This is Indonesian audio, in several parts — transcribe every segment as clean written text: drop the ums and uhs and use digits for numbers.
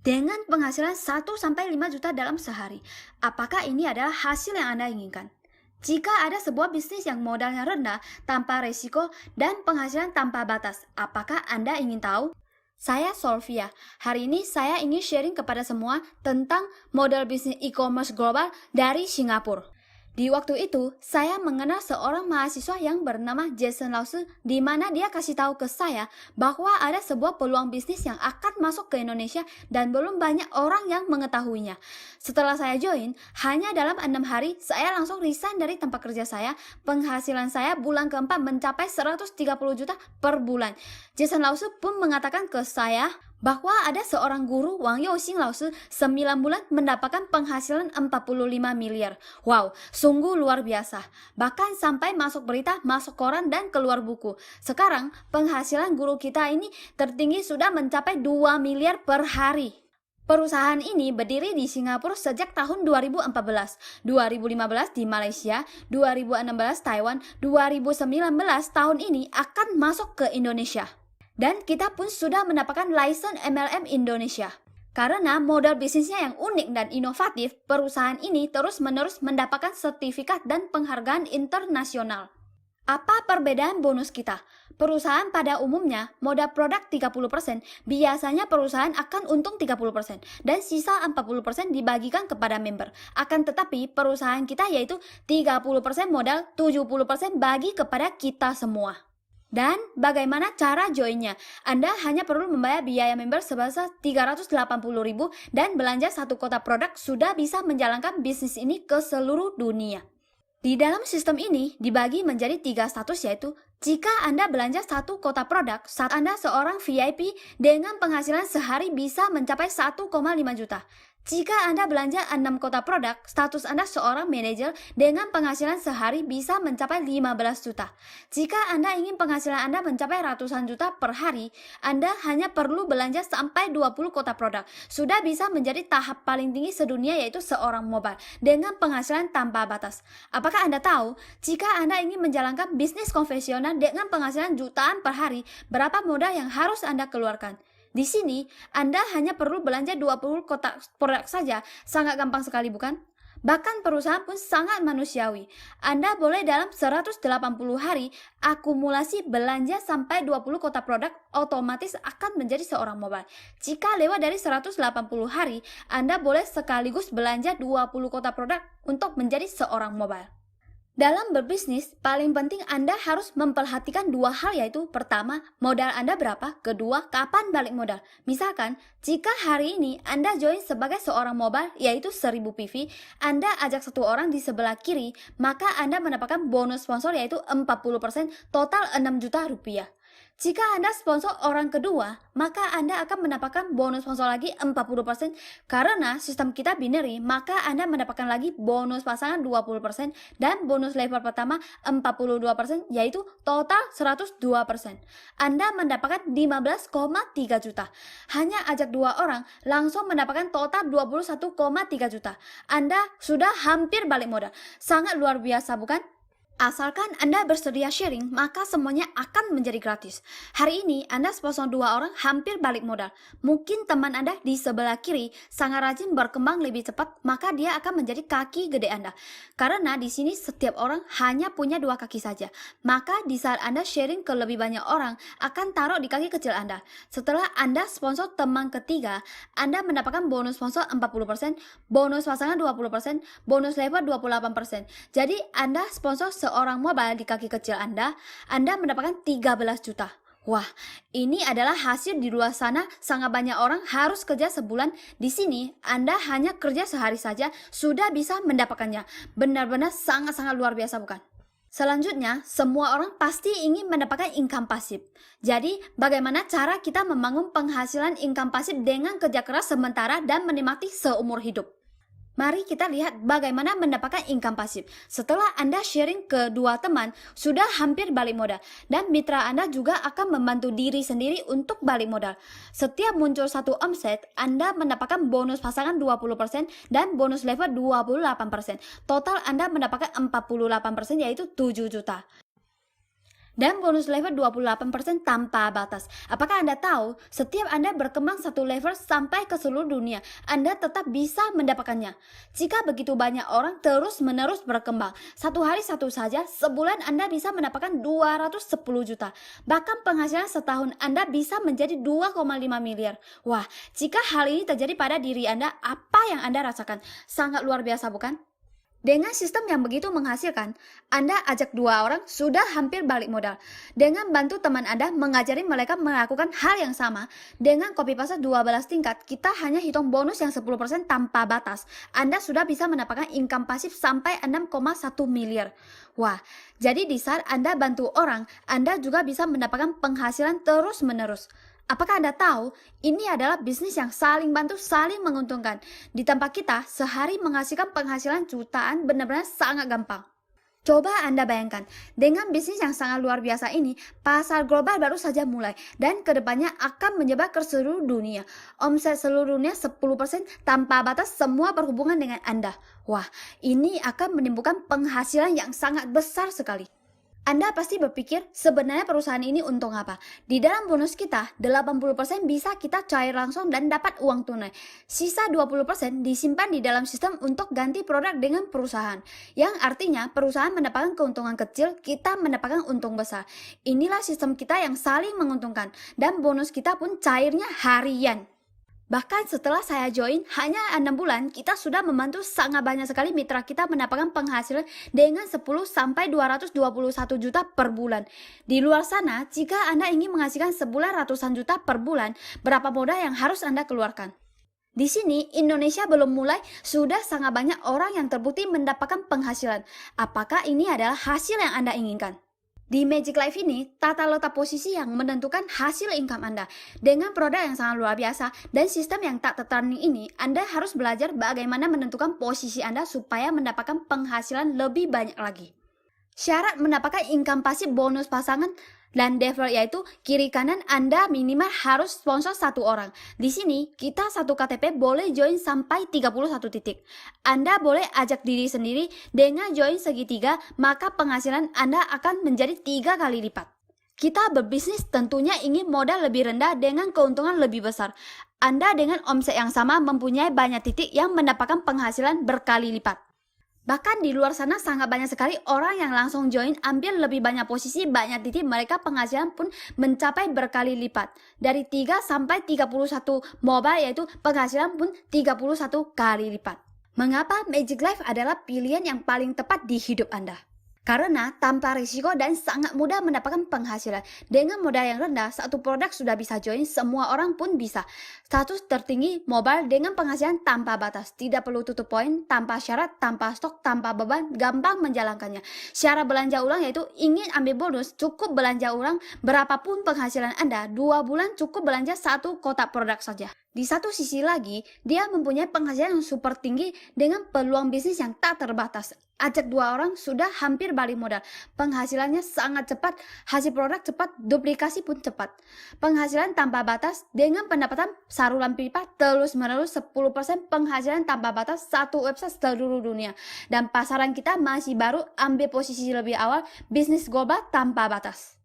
dengan penghasilan 1-5 juta dalam sehari. Apakah ini adalah hasil yang Anda inginkan? Jika ada sebuah bisnis yang modalnya rendah, tanpa resiko, dan penghasilan tanpa batas, apakah Anda ingin tahu? Saya Solvia. Hari ini saya ingin sharing kepada semua tentang model bisnis e-commerce global dari Singapura. Di waktu itu, saya mengenal seorang mahasiswa yang bernama Jason Lause, di mana dia kasih tahu ke saya bahwa ada sebuah peluang bisnis yang akan masuk ke Indonesia dan belum banyak orang yang mengetahuinya. Setelah saya join, hanya dalam 6 hari, saya langsung resign dari tempat kerja saya. Penghasilan saya bulan keempat mencapai 130 juta per bulan. Jason Lause pun mengatakan ke saya bahwa ada seorang guru Wang Youxing Lause 9 bulan mendapatkan penghasilan 45 miliar. Wow, sungguh luar biasa. Bahkan sampai masuk berita, masuk koran, dan keluar buku. Sekarang, penghasilan guru kita ini tertinggi sudah mencapai 2 miliar per hari. Perusahaan ini berdiri di Singapura sejak tahun 2014, 2015 di Malaysia, 2016 Taiwan, 2019 tahun ini akan masuk ke Indonesia. Dan kita pun sudah mendapatkan license MLM Indonesia. Karena modal bisnisnya yang unik dan inovatif, perusahaan ini terus-menerus mendapatkan sertifikat dan penghargaan internasional. Apa perbedaan bonus kita? Perusahaan pada umumnya modal produk 30%, biasanya perusahaan akan untung 30%, dan sisa 40% dibagikan kepada member. Akan tetapi perusahaan kita yaitu 30% modal, 70% bagi kepada kita semua. Dan bagaimana cara joinnya? Anda hanya perlu membayar biaya member sebesar 380.000 dan belanja satu kotak produk sudah bisa menjalankan bisnis ini ke seluruh dunia. Di dalam sistem ini dibagi menjadi 3 status, yaitu jika Anda belanja satu kotak produk saat Anda seorang VIP dengan penghasilan sehari bisa mencapai 1,5 juta. Jika Anda belanja 6 kotak produk, status Anda seorang manajer dengan penghasilan sehari bisa mencapai 15 juta. Jika Anda ingin penghasilan Anda mencapai ratusan juta per hari, Anda hanya perlu belanja sampai 20 kotak produk. Sudah bisa menjadi tahap paling tinggi sedunia, yaitu seorang mobile dengan penghasilan tanpa batas. Apakah Anda tahu, jika Anda ingin menjalankan bisnis konvensional dengan penghasilan jutaan per hari, berapa modal yang harus Anda keluarkan? Di sini, Anda hanya perlu belanja 20 kotak produk saja. Sangat gampang sekali, bukan? Bahkan perusahaan pun sangat manusiawi. Anda boleh dalam 180 hari akumulasi belanja sampai 20 kotak produk, otomatis akan menjadi seorang mobile. Jika lewat dari 180 hari, Anda boleh sekaligus belanja 20 kotak produk untuk menjadi seorang mobile. Dalam berbisnis, paling penting Anda harus memperhatikan dua hal, yaitu pertama, modal Anda berapa, kedua, kapan balik modal. Misalkan, jika hari ini Anda join sebagai seorang mobile, yaitu 1000 PV, Anda ajak satu orang di sebelah kiri, maka Anda mendapatkan bonus sponsor yaitu 40%, total 6 juta rupiah. Jika Anda sponsor orang kedua, maka Anda akan mendapatkan bonus sponsor lagi 40%. Karena sistem kita binary, maka Anda mendapatkan lagi bonus pasangan 20% dan bonus level pertama 42%, yaitu total 102%. Anda mendapatkan 15,3 juta. Hanya ajak 2 orang, langsung mendapatkan total 21,3 juta. Anda sudah hampir balik modal. Sangat luar biasa, bukan? Asalkan Anda bersedia sharing, maka semuanya akan menjadi gratis. Hari ini Anda sponsor 2 orang, hampir balik modal. Mungkin teman Anda di sebelah kiri sangat rajin berkembang lebih cepat, maka dia akan menjadi kaki gede Anda. Karena di sini setiap orang hanya punya 2 kaki saja. Maka di saat Anda sharing ke lebih banyak orang, akan taruh di kaki kecil Anda. Setelah Anda sponsor teman ketiga, Anda mendapatkan bonus sponsor 40%, bonus pasangan 20%, bonus level 28%. Jadi Anda sponsor seorang mobile di kaki kecil Anda mendapatkan 13 juta. Wah, ini adalah hasil di luar sana. Sangat banyak orang harus kerja sebulan. Di sini, Anda hanya kerja sehari saja, sudah bisa mendapatkannya. Benar-benar sangat-sangat luar biasa, bukan? Selanjutnya, semua orang pasti ingin mendapatkan income pasif. Jadi, bagaimana cara kita membangun penghasilan income pasif dengan kerja keras sementara dan menikmati seumur hidup? Mari kita lihat bagaimana mendapatkan income pasif. Setelah Anda sharing ke 2 teman, sudah hampir balik modal. Dan mitra Anda juga akan membantu diri sendiri untuk balik modal. Setiap muncul satu omset, Anda mendapatkan bonus pasangan 20% dan bonus level 28%. Total Anda mendapatkan 48%, yaitu 7 juta. dan bonus level 28% tanpa batas. Apakah Anda tahu, setiap Anda berkembang satu level sampai ke seluruh dunia, Anda tetap bisa mendapatkannya. Jika begitu banyak orang terus-menerus berkembang, satu hari satu saja, sebulan Anda bisa mendapatkan 210 juta. Bahkan penghasilan setahun Anda bisa menjadi 2,5 miliar. Wah, jika hal ini terjadi pada diri Anda, apa yang Anda rasakan? Sangat luar biasa, bukan? Dengan sistem yang begitu menghasilkan, Anda ajak dua orang sudah hampir balik modal. Dengan bantu teman Anda mengajari mereka melakukan hal yang sama, dengan copy paste 12 tingkat, kita hanya hitung bonus yang 10% tanpa batas. Anda sudah bisa mendapatkan income pasif sampai 6,1 miliar. Wah, jadi di saat Anda bantu orang, Anda juga bisa mendapatkan penghasilan terus-menerus. Apakah Anda tahu, ini adalah bisnis yang saling bantu, saling menguntungkan. Di tempat kita, sehari menghasilkan penghasilan jutaan benar-benar sangat gampang. Coba Anda bayangkan, dengan bisnis yang sangat luar biasa ini, pasar global baru saja mulai, dan kedepannya akan menyebar ke seluruh dunia. Omset seluruh dunia 10% tanpa batas, semua berhubungan dengan Anda. Wah, ini akan menimbulkan penghasilan yang sangat besar sekali. Anda pasti berpikir, sebenarnya perusahaan ini untung apa? Di dalam bonus kita, 80% bisa kita cair langsung dan dapat uang tunai. Sisa 20% disimpan di dalam sistem untuk ganti produk dengan perusahaan. Yang artinya, perusahaan mendapatkan keuntungan kecil, kita mendapatkan untung besar. Inilah sistem kita yang saling menguntungkan. Dan bonus kita pun cairnya harian. Bahkan setelah saya join, hanya 6 bulan, kita sudah membantu sangat banyak sekali mitra kita mendapatkan penghasilan dengan 10 sampai 221 juta per bulan. Di luar sana, jika Anda ingin menghasilkan sebulan ratusan juta per bulan, berapa modal yang harus Anda keluarkan? Di sini, Indonesia belum mulai, sudah sangat banyak orang yang terbukti mendapatkan penghasilan. Apakah ini adalah hasil yang Anda inginkan? Di Magic Life ini, tata letak posisi yang menentukan hasil income Anda. Dengan produk yang sangat luar biasa dan sistem yang tak tertanding ini, Anda harus belajar bagaimana menentukan posisi Anda supaya mendapatkan penghasilan lebih banyak lagi. Syarat mendapatkan income pasif bonus pasangan dan default yaitu kiri kanan Anda minimal harus sponsor satu orang. Di sini kita satu KTP boleh join sampai 31 titik. Anda boleh ajak diri sendiri dengan join segitiga, maka penghasilan Anda akan menjadi 3 kali lipat. Kita berbisnis tentunya ingin modal lebih rendah dengan keuntungan lebih besar. Anda dengan omset yang sama mempunyai banyak titik yang mendapatkan penghasilan berkali lipat. Bahkan di luar sana sangat banyak sekali orang yang langsung join ambil lebih banyak posisi, banyak titik, mereka penghasilan pun mencapai berkali lipat. Dari 3 sampai 31 mobile yaitu penghasilan pun 31 kali lipat. Mengapa Magic Life adalah pilihan yang paling tepat di hidup Anda? Karena tanpa risiko dan sangat mudah mendapatkan penghasilan. Dengan modal yang rendah, satu produk sudah bisa join, semua orang pun bisa. Status tertinggi mobile dengan penghasilan tanpa batas. Tidak perlu tutup poin, tanpa syarat, tanpa stok, tanpa beban, gampang menjalankannya. Syarat belanja ulang yaitu ingin ambil bonus, cukup belanja ulang berapapun penghasilan Anda. 2 bulan cukup belanja satu kotak produk saja. Di satu sisi lagi, dia mempunyai penghasilan yang super tinggi dengan peluang bisnis yang tak terbatas. Ajak 2 orang sudah hampir balik modal. Penghasilannya sangat cepat, hasil produk cepat, duplikasi pun cepat. Penghasilan tanpa batas dengan pendapatan saluran pipa terus-menerus 10% penghasilan tanpa batas satu website seluruh dunia. Dan pasaran kita masih baru, ambil posisi lebih awal, bisnis global tanpa batas.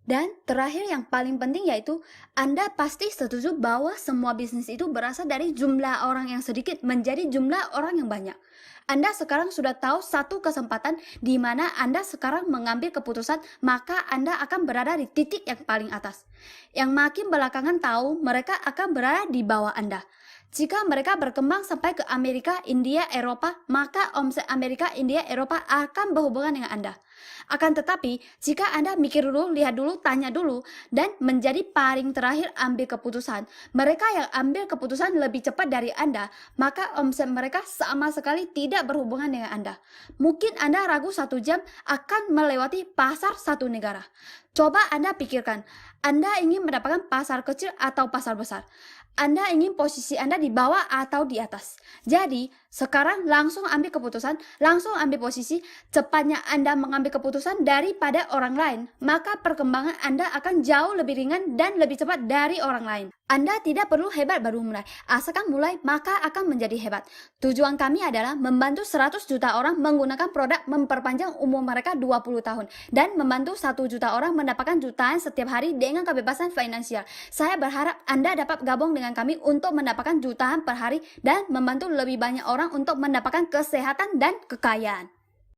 Dan terakhir yang paling penting yaitu Anda pasti setuju bahwa semua bisnis itu berasal dari jumlah orang yang sedikit menjadi jumlah orang yang banyak. Anda sekarang sudah tahu satu kesempatan di mana Anda sekarang mengambil keputusan, maka Anda akan berada di titik yang paling atas. Yang makin belakangan tahu mereka akan berada di bawah Anda. Jika mereka berkembang sampai ke Amerika, India, Eropa, maka omset Amerika, India, Eropa akan berhubungan dengan Anda. Akan tetapi, jika Anda mikir dulu, lihat dulu, tanya dulu, dan menjadi paling terakhir ambil keputusan, mereka yang ambil keputusan lebih cepat dari Anda, maka omset mereka sama sekali tidak berhubungan dengan Anda. Mungkin Anda ragu 1 jam akan melewati pasar satu negara. Coba Anda pikirkan, Anda ingin mendapatkan pasar kecil atau pasar besar? Anda ingin posisi Anda di bawah atau di atas. Jadi, sekarang langsung ambil keputusan, langsung ambil posisi, cepatnya Anda mengambil keputusan daripada orang lain, maka perkembangan Anda akan jauh lebih ringan dan lebih cepat dari orang lain. Anda tidak perlu hebat baru mulai, asalkan mulai maka akan menjadi hebat. Tujuan kami adalah membantu 100 juta orang menggunakan produk memperpanjang umur mereka 20 tahun dan membantu 1 juta orang mendapatkan jutaan setiap hari dengan kebebasan finansial. Saya berharap Anda dapat gabung dengan kami untuk mendapatkan jutaan per hari dan membantu lebih banyak orang untuk mendapatkan kesehatan dan kekayaan.